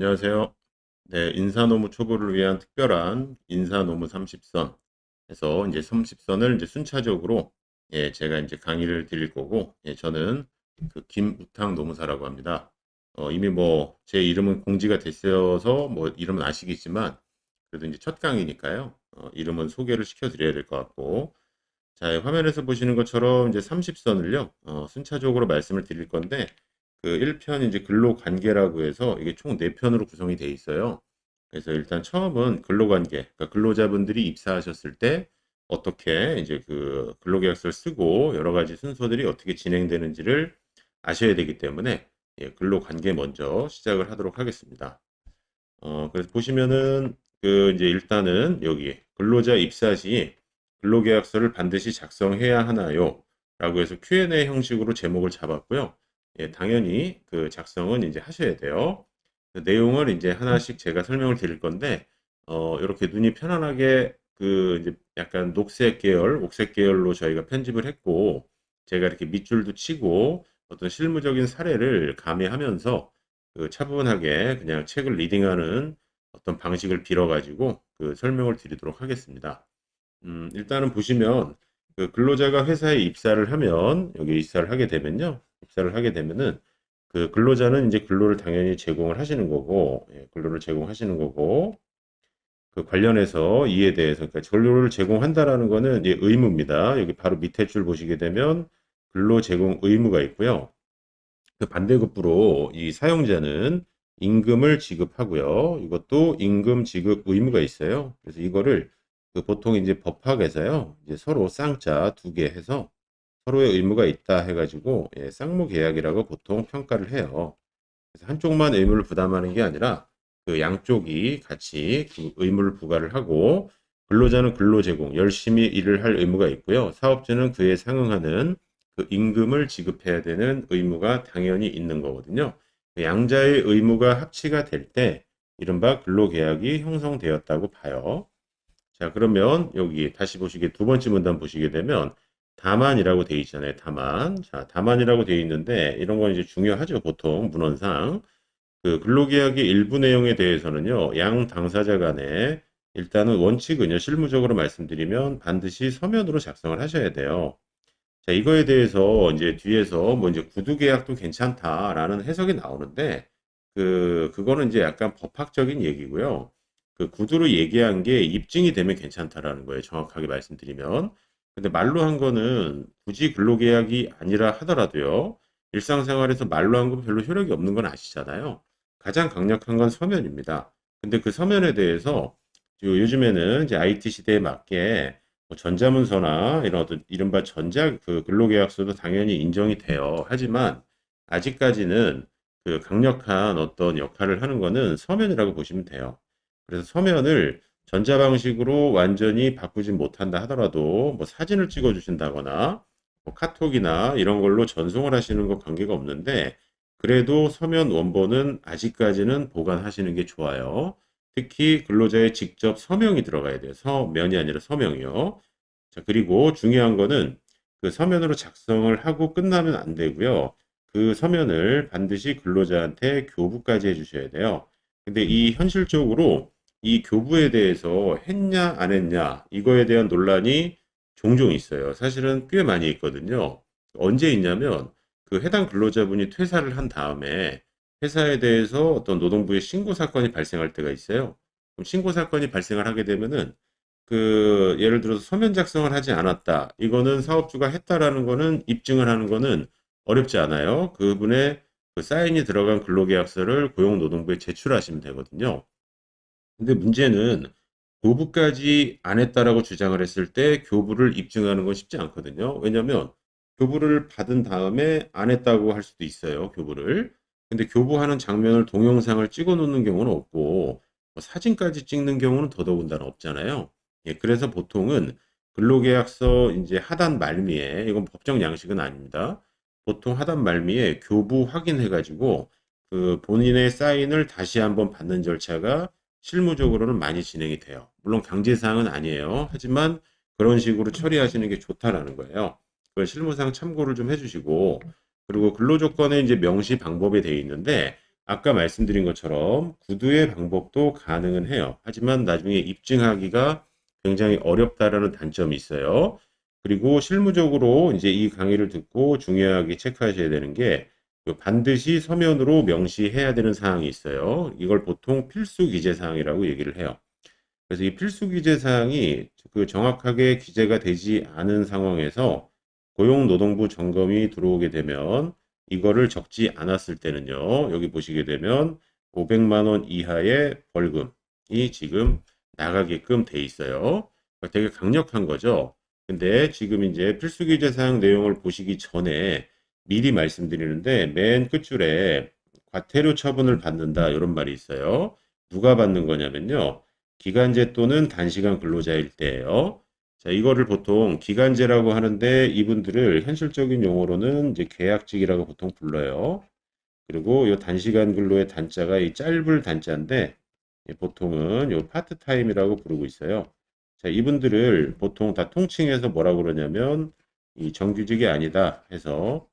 안녕하세요. 네, 인사노무 초보를 위한 특별한 인사노무 30선 해서 이제 30선을 이제 순차적으로 제가 이제 강의를 드릴 거고, 저는 그 김우탕 노무사라고 합니다. 이미 뭐 제 이름은 공지가 됐어서 뭐 이름은 아시겠지만 그래도 이제 첫 강의니까요. 이름은 소개를 시켜드려야 될 것 같고, 자, 화면에서 보시는 것처럼 이제 30선을요, 순차적으로 말씀을 드릴 건데, 그 1편 이제 근로관계라고 해서 이게 총 4편으로 구성이 되어 있어요. 그래서 일단 처음은 근로관계, 그러니까 근로자분들이 입사하셨을 때 어떻게 이제 그 근로계약서를 쓰고 여러 가지 순서들이 어떻게 진행되는지를 아셔야 되기 때문에 근로관계 먼저 시작을 하도록 하겠습니다. 그래서 보시면은 그 이제 일단은 여기 근로자 입사 시 근로계약서를 반드시 작성해야 하나요? 라고 해서 Q&A 형식으로 제목을 잡았고요. 당연히 그 작성은 이제 하셔야 돼요. 그 내용을 이제 하나씩 제가 설명을 드릴 건데, 이렇게 눈이 편안하게 그 이제 약간 녹색 계열, 옥색 계열로 저희가 편집을 했고, 제가 이렇게 밑줄도 치고 어떤 실무적인 사례를 가미하면서 그 차분하게 그냥 책을 리딩하는 어떤 방식을 빌어가지고 그 설명을 드리도록 하겠습니다. 일단은 보시면 그 근로자가 회사에 입사를 하면 여기 입사를 하게 되면요. 입사를 하게 되면은 그 근로자는 이제 근로를 당연히 제공을 하시는 거고, 근로를 제공하시는 거고, 그 관련해서 이에 대해서 그러니까 근로를 제공한다라는 거는 이제 의무입니다. 여기 바로 밑에 줄 보시게 되면 근로 제공 의무가 있고요. 그 반대급부로 이 사용자는 임금을 지급하고요. 이것도 임금 지급 의무가 있어요. 그래서 이거를 그 보통 이제 법학에서요. 이제 서로 쌍자 2개 해서 서로의 의무가 있다 해가지고 쌍무 계약이라고 보통 평가를 해요. 그래서 한쪽만 의무를 부담하는 게 아니라 그 양쪽이 같이 그 의무를 부과를 하고 근로자는 근로 제공, 열심히 일을 할 의무가 있고요. 사업주는 그에 상응하는 그 임금을 지급해야 되는 의무가 당연히 있는 거거든요. 그 양자의 의무가 합치가 될 때 이른바 근로계약이 형성되었다고 봐요. 자, 그러면 여기 다시 보시게 두 번째 문단 보시게 되면 다만이라고 되어 있잖아요. 다만. 자, 다만이라고 되어 있는데 이런 건 이제 중요하죠. 보통 문헌상. 그 근로계약의 일부 내용에 대해서는요, 양 당사자 간에 일단은 원칙은요, 실무적으로 말씀드리면 반드시 서면으로 작성을 하셔야 돼요. 자, 이거에 대해서 이제 뒤에서 뭐 이제 구두계약도 괜찮다라는 해석이 나오는데, 그거는 이제 약간 법학적인 얘기고요. 그 구두로 얘기한 게 입증이 되면 괜찮다라는 거예요. 정확하게 말씀드리면. 근데 말로 한 거는 굳이 근로계약이 아니라 하더라도요. 일상생활에서 말로 한 건 별로 효력이 없는 건 아시잖아요. 가장 강력한 건 서면입니다. 근데 그 서면에 대해서 요즘에는 이제 IT 시대에 맞게 뭐 전자문서나 이런 어떤 이른바 전자 그 근로계약서도 당연히 인정이 돼요. 하지만 아직까지는 그 강력한 어떤 역할을 하는 거는 서면이라고 보시면 돼요. 그래서 서면을 전자 방식으로 완전히 바꾸진 못한다 하더라도 뭐 사진을 찍어 주신다거나 뭐 카톡이나 이런 걸로 전송을 하시는 거 관계가 없는데 그래도 서면 원본은 아직까지는 보관하시는 게 좋아요. 특히 근로자의 직접 서명이 들어가야 돼요. 서면이 아니라 서명이요. 자, 그리고 중요한 거는 그 서면으로 작성을 하고 끝나면 안 되고요. 그 서면을 반드시 근로자한테 교부까지 해주셔야 돼요. 근데 이 현실적으로 이 교부에 대해서 했냐, 안 했냐, 이거에 대한 논란이 종종 있어요. 사실은 꽤 많이 있거든요. 언제 있냐면 그 해당 근로자분이 퇴사를 한 다음에 회사에 대해서 어떤 노동부의 신고 사건이 발생할 때가 있어요. 그럼 신고 사건이 발생을 하게 되면은 그 예를 들어서 서면 작성을 하지 않았다. 이거는 사업주가 했다라는 거는 입증을 하는 거는 어렵지 않아요. 그분의 그 사인이 들어간 근로계약서를 고용노동부에 제출하시면 되거든요. 근데 문제는 교부까지 안 했다라고 주장을 했을 때 교부를 입증하는 건 쉽지 않거든요. 왜냐하면 교부를 받은 다음에 안 했다고 할 수도 있어요. 교부를. 근데 교부하는 장면을 동영상을 찍어 놓는 경우는 없고 뭐 사진까지 찍는 경우는 더더군다나 없잖아요. 그래서 보통은 근로계약서 이제 하단 말미에 이건 법정 양식은 아닙니다. 보통 하단 말미에 교부 확인해 가지고 그 본인의 사인을 다시 한번 받는 절차가 실무적으로는 많이 진행이 돼요. 물론 강제사항은 아니에요. 하지만 그런 식으로 처리하시는 게 좋다라는 거예요. 그걸 실무상 참고를 좀 해주시고, 그리고 근로조건에 이제 명시 방법이 되어 있는데, 아까 말씀드린 것처럼 구두의 방법도 가능은 해요. 하지만 나중에 입증하기가 굉장히 어렵다라는 단점이 있어요. 그리고 실무적으로 이제 이 강의를 듣고 중요하게 체크하셔야 되는 게 그 반드시 서면으로 명시해야 되는 사항이 있어요. 이걸 보통 필수 기재 사항이라고 얘기를 해요. 그래서 이 필수 기재 사항이 그 정확하게 기재가 되지 않은 상황에서 고용노동부 점검이 들어오게 되면 이거를 적지 않았을 때는요. 여기 보시게 되면 500만 원 이하의 벌금이 지금 나가게끔 돼 있어요. 그러니까 되게 강력한 거죠. 근데 지금 이제 필수 기재 사항 내용을 보시기 전에 미리 말씀드리는데 맨 끝줄에 과태료 처분을 받는다 이런 말이 있어요. 누가 받는 거냐면요. 기간제 또는 단시간 근로자일 때예요. 자, 이거를 보통 기간제라고 하는데 이분들을 현실적인 용어로는 이제 계약직이라고 보통 불러요. 그리고 이 단시간 근로의 단자가 이 짧을 단자인데 보통은 이 파트타임이라고 부르고 있어요. 자, 이분들을 보통 다 통칭해서 뭐라고 그러냐면 이 정규직이 아니다 해서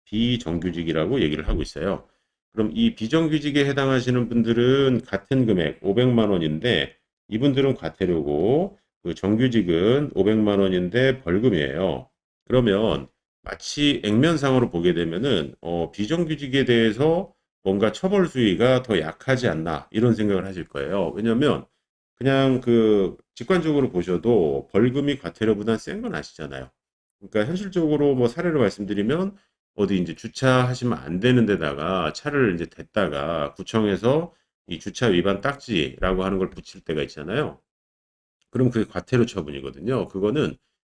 비정규직이라고 얘기를 하고 있어요. 그럼 이 비정규직에 해당하시는 분들은 같은 금액 500만 원인데 이분들은 과태료고 그 정규직은 500만 원인데 벌금이에요. 그러면 마치 액면상으로 보게 되면은 비정규직에 대해서 뭔가 처벌 수위가 더 약하지 않나 이런 생각을 하실 거예요. 왜냐면 그냥 그 직관적으로 보셔도 벌금이 과태료보다 센 건 아시잖아요. 그러니까 현실적으로 뭐 사례로 말씀드리면 어디 이제 주차하시면 안 되는 데다가 차를 이제 댔다가 구청에서 이 주차 위반 딱지라고 하는 걸 붙일 때가 있잖아요. 그럼 그게 과태료 처분이거든요. 그거는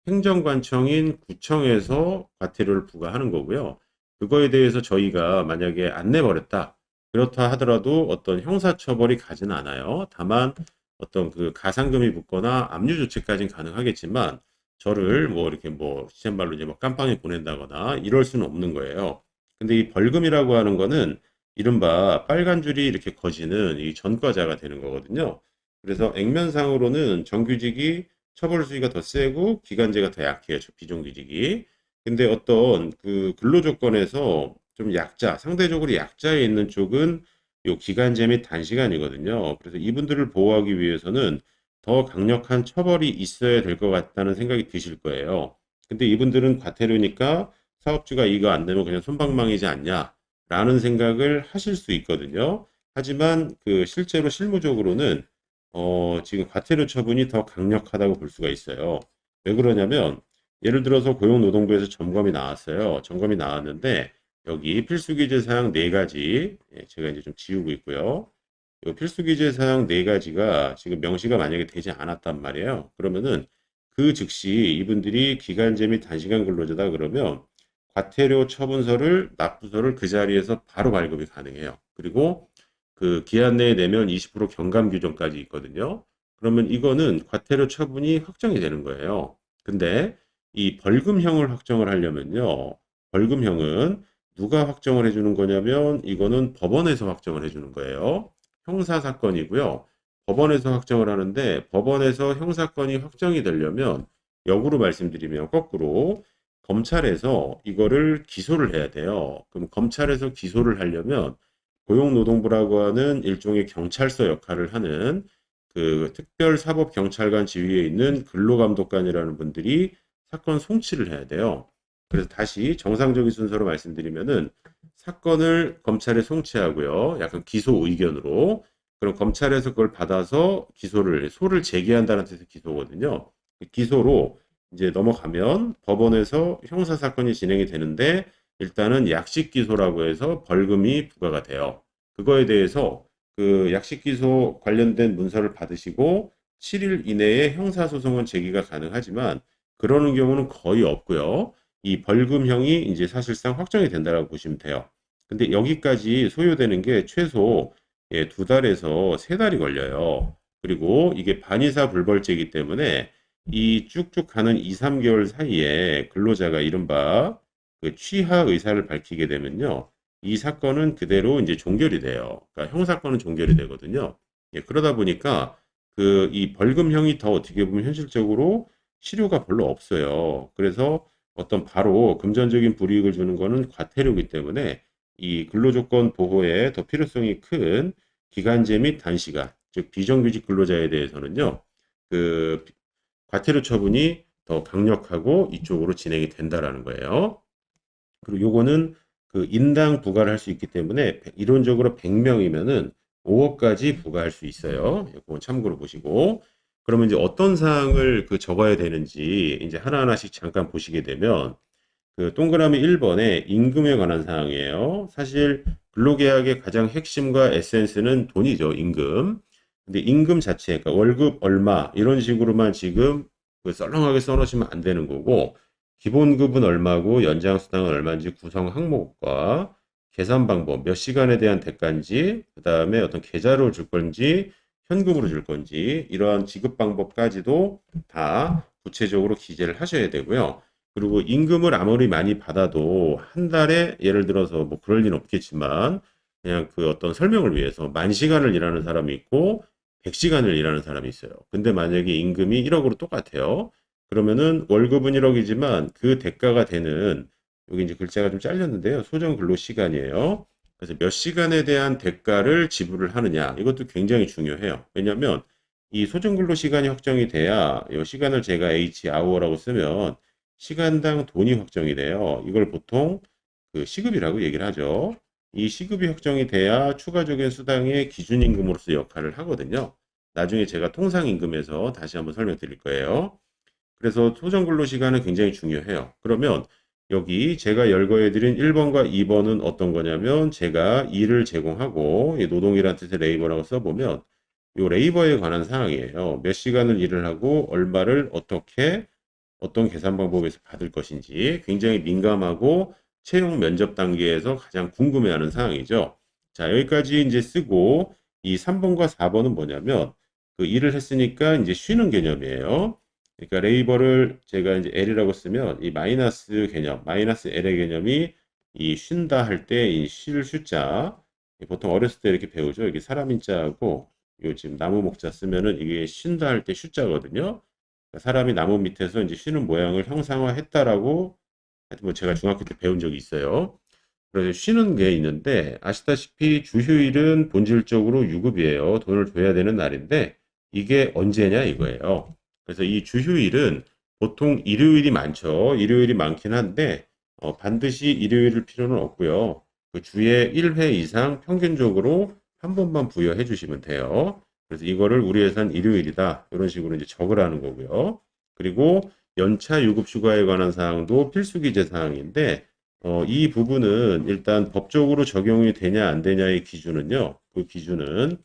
행정관청인 구청에서 과태료를 부과하는 거고요. 그거에 대해서 저희가 만약에 안 내버렸다. 그렇다 하더라도 어떤 형사처벌이 가진 않아요. 다만 어떤 그 가상금이 붙거나 압류 조치까지는 가능하겠지만 저를 뭐 이렇게 뭐 시쳇말로 이제 뭐 깜빵에 보낸다거나 이럴 수는 없는 거예요. 근데 이 벌금이라고 하는 거는 이른바 빨간 줄이 이렇게 거지는 이 전과자가 되는 거거든요. 그래서 액면상으로는 정규직이 처벌 수위가 더 세고 기간제가 더 약해요. 비정규직이. 근데 어떤 그 근로 조건에서 좀 약자, 상대적으로 약자에 있는 쪽은 요 기간제 및 단시간이거든요. 그래서 이분들을 보호하기 위해서는 더 강력한 처벌이 있어야 될 것 같다는 생각이 드실 거예요. 근데 이분들은 과태료니까 사업주가 이거 안 내면 그냥 솜방망이지 않냐라는 생각을 하실 수 있거든요. 하지만 그 실제로 실무적으로는 지금 과태료 처분이 더 강력하다고 볼 수가 있어요. 왜 그러냐면 예를 들어서 고용노동부에서 점검이 나왔어요. 점검이 나왔는데 여기 필수기재 사항 네 가지 제가 이제 좀 지우고 있고요. 이 필수기재 사항 네 가지가 지금 명시가 만약에 되지 않았단 말이에요. 그러면은 그 즉시 이분들이 기간제 및 단시간 근로자다 그러면 과태료 처분서를 납부서를 그 자리에서 바로 발급이 가능해요. 그리고 그 기한 내에 내면 20% 경감 규정까지 있거든요. 그러면 이거는 과태료 처분이 확정이 되는 거예요. 근데 이 벌금형을 확정을 하려면요. 벌금형은 누가 확정을 해주는 거냐면 이거는 법원에서 확정을 해주는 거예요. 형사사건이고요. 법원에서 확정을 하는데 법원에서 형사건이 확정이 되려면 역으로 말씀드리면 거꾸로 검찰에서 이거를 기소를 해야 돼요. 그럼 검찰에서 기소를 하려면 고용노동부라고 하는 일종의 경찰서 역할을 하는 그 특별사법경찰관 지위에 있는 근로감독관이라는 분들이 사건 송치를 해야 돼요. 그래서 다시 정상적인 순서로 말씀드리면은 사건을 검찰에 송치하고요. 약간 기소 의견으로. 그럼 검찰에서 그걸 받아서 소를 제기한다는 뜻의 기소거든요. 기소로 이제 넘어가면 법원에서 형사사건이 진행이 되는데 일단은 약식 기소라고 해서 벌금이 부과가 돼요. 그거에 대해서 그 약식 기소 관련된 문서를 받으시고 7일 이내에 형사소송은 제기가 가능하지만 그러는 경우는 거의 없고요. 이 벌금형이 이제 사실상 확정이 된다고 보시면 돼요. 근데 여기까지 소요되는 게 최소 2달에서 3달이 걸려요. 그리고 이게 반의사 불벌죄이기 때문에 이 쭉쭉 가는 2, 3개월 사이에 근로자가 이른바 그 취하 의사를 밝히게 되면요. 이 사건은 그대로 이제 종결이 돼요. 그러니까 형사건은 종결이 되거든요. 그러다 보니까 그 이 벌금형이 더 어떻게 보면 현실적으로 실효가 별로 없어요. 그래서 어떤 바로 금전적인 불이익을 주는 거는 과태료이기 때문에 이 근로조건 보호에 더 필요성이 큰 기간제 및 단시간, 즉 비정규직 근로자에 대해서는요, 그 과태료 처분이 더 강력하고 이쪽으로 진행이 된다라는 거예요. 그리고 요거는 그 인당 부과를 할 수 있기 때문에 이론적으로 100명이면은 5억까지 부과할 수 있어요. 이거 참고로 보시고. 그러면 이제 어떤 사항을 그 적어야 되는지 이제 하나하나씩 잠깐 보시게 되면 그 동그라미 1번에 임금에 관한 사항이에요. 사실 근로계약의 가장 핵심과 에센스는 돈이죠, 임금. 근데 임금 자체, 그러니까 월급 얼마 이런 식으로만 지금 그 썰렁하게 써놓으시면 안 되는 거고 기본급은 얼마고 연장수당은 얼마인지 구성 항목과 계산 방법, 몇 시간에 대한 대가인지, 그 다음에 어떤 계좌로 줄 건지, 현금으로 줄 건지 이러한 지급 방법까지도 다 구체적으로 기재를 하셔야 되고요. 그리고 임금을 아무리 많이 받아도 한 달에 예를 들어서 뭐 그럴 리는 없겠지만 그냥 그 어떤 설명을 위해서 10,000시간을 일하는 사람이 있고 100시간을 일하는 사람이 있어요. 근데 만약에 임금이 1억으로 똑같아요. 그러면은 월급은 1억이지만 그 대가가 되는 여기 이제 글자가 좀 잘렸는데요. 소정 근로 시간이에요. 그래서 몇 시간에 대한 대가를 지불을 하느냐 이것도 굉장히 중요해요. 왜냐하면 이 소정 근로 시간이 확정이 돼야 이 시간을 제가 H 아워라고 쓰면 시간당 돈이 확정이 돼요. 이걸 보통 그 시급이라고 얘기를 하죠. 이 시급이 확정이 돼야 추가적인 수당의 기준임금으로서 역할을 하거든요. 나중에 제가 통상임금에서 다시 한번 설명드릴 거예요. 그래서 소정근로시간은 굉장히 중요해요. 그러면 여기 제가 열거해드린 1번과 2번은 어떤 거냐면 제가 일을 제공하고 노동이라는 뜻의 레이버라고 써보면 이 레이버에 관한 사항이에요. 몇 시간을 일을 하고 얼마를 어떻게 어떤 계산 방법에서 받을 것인지 굉장히 민감하고 채용 면접 단계에서 가장 궁금해하는 사항이죠. 자, 여기까지 이제 쓰고 이 3번과 4번은 뭐냐면 그 일을 했으니까 이제 쉬는 개념이에요. 그러니까 레이버를 제가 이제 L이라고 쓰면 이 마이너스 개념, 마이너스 L의 개념이 이 쉰다 할 때 이 쉴 숫자 보통 어렸을 때 이렇게 배우죠. 이게 사람 인자하고 요 지금 나무 목자 쓰면은 이게 쉰다 할 때 숫자거든요. 사람이 나무 밑에서 이제 쉬는 모양을 형상화했다라고 하여튼 뭐 제가 중학교 때 배운 적이 있어요. 그래서 쉬는 게 있는데 아시다시피 주휴일은 본질적으로 유급이에요. 돈을 줘야 되는 날인데 이게 언제냐 이거예요. 그래서 이 주휴일은 보통 일요일이 많죠. 일요일이 많긴 한데 반드시 일요일일 필요는 없고요. 그 주에 1회 이상 평균적으로 한 번만 부여해 주시면 돼요. 그래서 이거를 우리 회사는 일요일이다. 이런 식으로 이제 적으라는 거고요. 그리고 연차 유급 휴가에 관한 사항도 필수 기재 사항인데 이 부분은 일단 법적으로 적용이 되냐 안 되냐의 기준은요. 그 기준은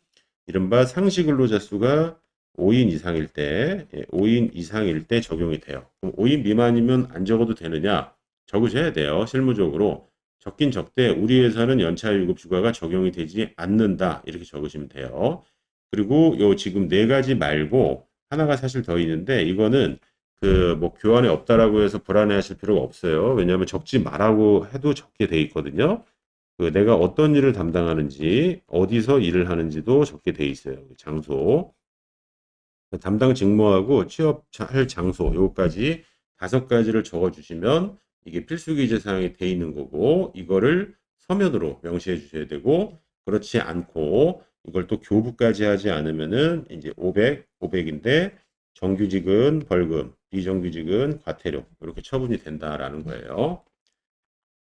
이른바 상시 근로자 수가 5인 이상일 때, 5인 이상일 때 적용이 돼요. 그럼 5인 미만이면 안 적어도 되느냐? 적으셔야 돼요. 실무적으로. 적긴 적대 우리 회사는 연차 유급 휴가가 적용이 되지 않는다. 이렇게 적으시면 돼요. 그리고 요 지금 네 가지 말고 하나가 사실 더 있는데 이거는 그 뭐 교환에 없다라고 해서 불안해하실 필요가 없어요. 왜냐하면 적지 말라고 해도 적게 돼 있거든요. 그 내가 어떤 일을 담당하는지 어디서 일을 하는지도 적게 돼 있어요. 장소, 담당 직무하고 취업할 장소 요거까지 5가지를 적어주시면 이게 필수 기재 사항이 돼 있는 거고 이거를 서면으로 명시해 주셔야 되고 그렇지 않고 이걸 또 교부까지 하지 않으면은 이제 500인데 정규직은 벌금, 비정규직은 과태료 이렇게 처분이 된다라는 거예요.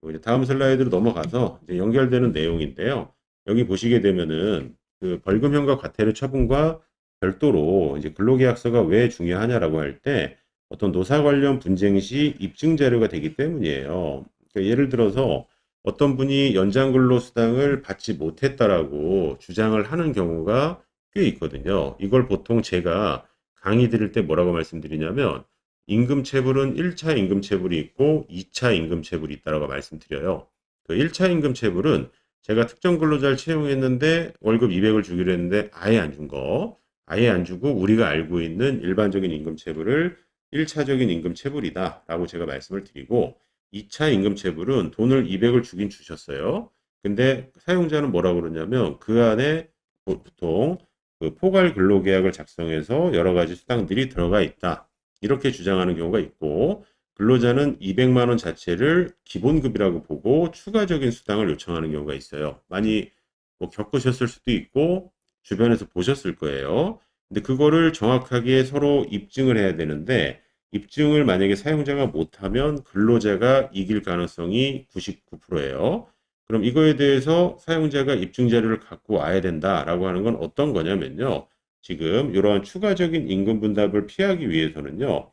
이제 다음 슬라이드로 넘어가서 이제 연결되는 내용인데요. 여기 보시게 되면은 그 벌금형과 과태료 처분과 별도로 이제 근로계약서가 왜 중요하냐라고 할 때 어떤 노사 관련 분쟁 시 입증 자료가 되기 때문이에요. 그러니까 예를 들어서 어떤 분이 연장 근로수당을 받지 못했다라고 주장을 하는 경우가 꽤 있거든요. 이걸 보통 제가 강의 드릴 때 뭐라고 말씀드리냐면 임금체불은 1차 임금체불이 있고 2차 임금체불이 있다고 말씀드려요. 그 1차 임금체불은 제가 특정 근로자를 채용했는데 월급 200을 주기로 했는데 아예 안 준 거, 아예 안 주고 우리가 알고 있는 일반적인 임금체불을 1차적인 임금체불이다라고 제가 말씀을 드리고 2차 임금체불은 돈을 200을 주긴 주셨어요. 근데 사용자는 뭐라고 그러냐면 그 안에 보통 그 포괄 근로계약을 작성해서 여러 가지 수당들이 들어가 있다. 이렇게 주장하는 경우가 있고 근로자는 200만 원 자체를 기본급이라고 보고 추가적인 수당을 요청하는 경우가 있어요. 많이 뭐 겪으셨을 수도 있고 주변에서 보셨을 거예요. 근데 그거를 정확하게 서로 입증을 해야 되는데 입증을 만약에 사용자가 못하면 근로자가 이길 가능성이 99%예요. 그럼 이거에 대해서 사용자가 입증 자료를 갖고 와야 된다라고 하는 건 어떤 거냐면요. 지금 이러한 추가적인 임금 분담을 피하기 위해서는요.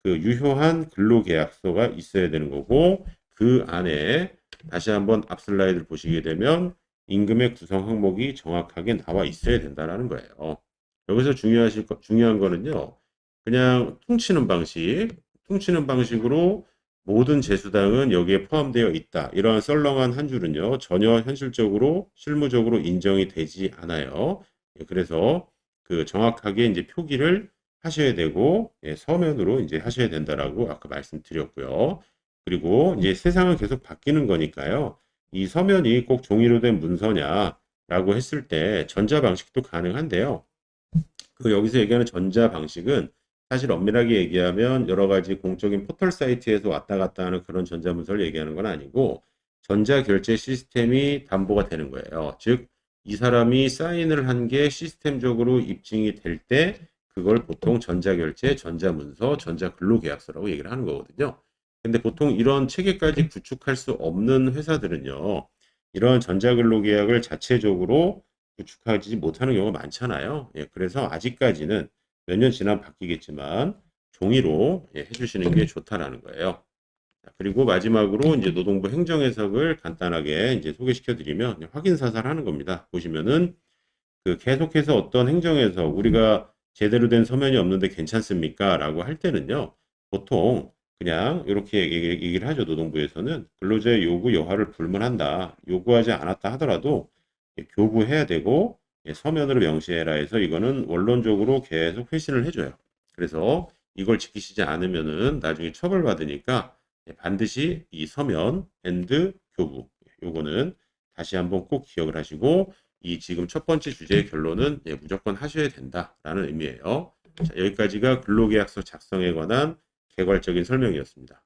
그 유효한 근로계약서가 있어야 되는 거고 그 안에 다시 한번 앞 슬라이드를 보시게 되면 임금의 구성 항목이 정확하게 나와 있어야 된다는 거예요. 여기서 중요한 거는요. 그냥 퉁치는 방식으로 모든 재수당은 여기에 포함되어 있다. 이러한 썰렁한 한 줄은요. 전혀 현실적으로 실무적으로 인정이 되지 않아요. 예, 그래서 그 정확하게 이제 표기를 하셔야 되고 예, 서면으로 이제 하셔야 된다라고 아까 말씀드렸고요. 그리고 이제 세상은 계속 바뀌는 거니까요. 이 서면이 꼭 종이로 된 문서냐라고 했을 때 전자 방식도 가능한데요. 그 여기서 얘기하는 전자 방식은 사실 엄밀하게 얘기하면 여러 가지 공적인 포털 사이트에서 왔다 갔다 하는 그런 전자 문서를 얘기하는 건 아니고 전자 결제 시스템이 담보가 되는 거예요. 즉, 이 사람이 사인을 한 게 시스템적으로 입증이 될 때 그걸 보통 전자결제, 전자문서, 전자근로계약서라고 얘기를 하는 거거든요. 근데 보통 이런 체계까지 구축할 수 없는 회사들은요. 이런 전자근로계약을 자체적으로 구축하지 못하는 경우가 많잖아요. 예, 그래서 아직까지는 몇 년 지나면 바뀌겠지만 종이로 예, 해주시는 게 좋다라는 거예요. 자, 그리고 마지막으로 이제 노동부 행정해석을 간단하게 이제 소개시켜 드리면 확인 사살하는 겁니다. 보시면은 그 계속해서 어떤 행정에서 우리가 제대로 된 서면이 없는데 괜찮습니까? 라고 할 때는요. 보통 그냥 이렇게 얘기를 하죠. 노동부에서는 근로자의 요구 여하를 불문한다. 요구하지 않았다 하더라도 교부해야 되고 서면으로 명시해라 해서 이거는 원론적으로 계속 회신을 해줘요. 그래서 이걸 지키시지 않으면은 나중에 처벌받으니까 반드시 이 서면 앤드 교부 요거는 다시 한번 꼭 기억을 하시고 이 지금 첫 번째 주제의 결론은 무조건 하셔야 된다라는 의미예요. 자, 여기까지가 근로계약서 작성에 관한 개괄적인 설명이었습니다.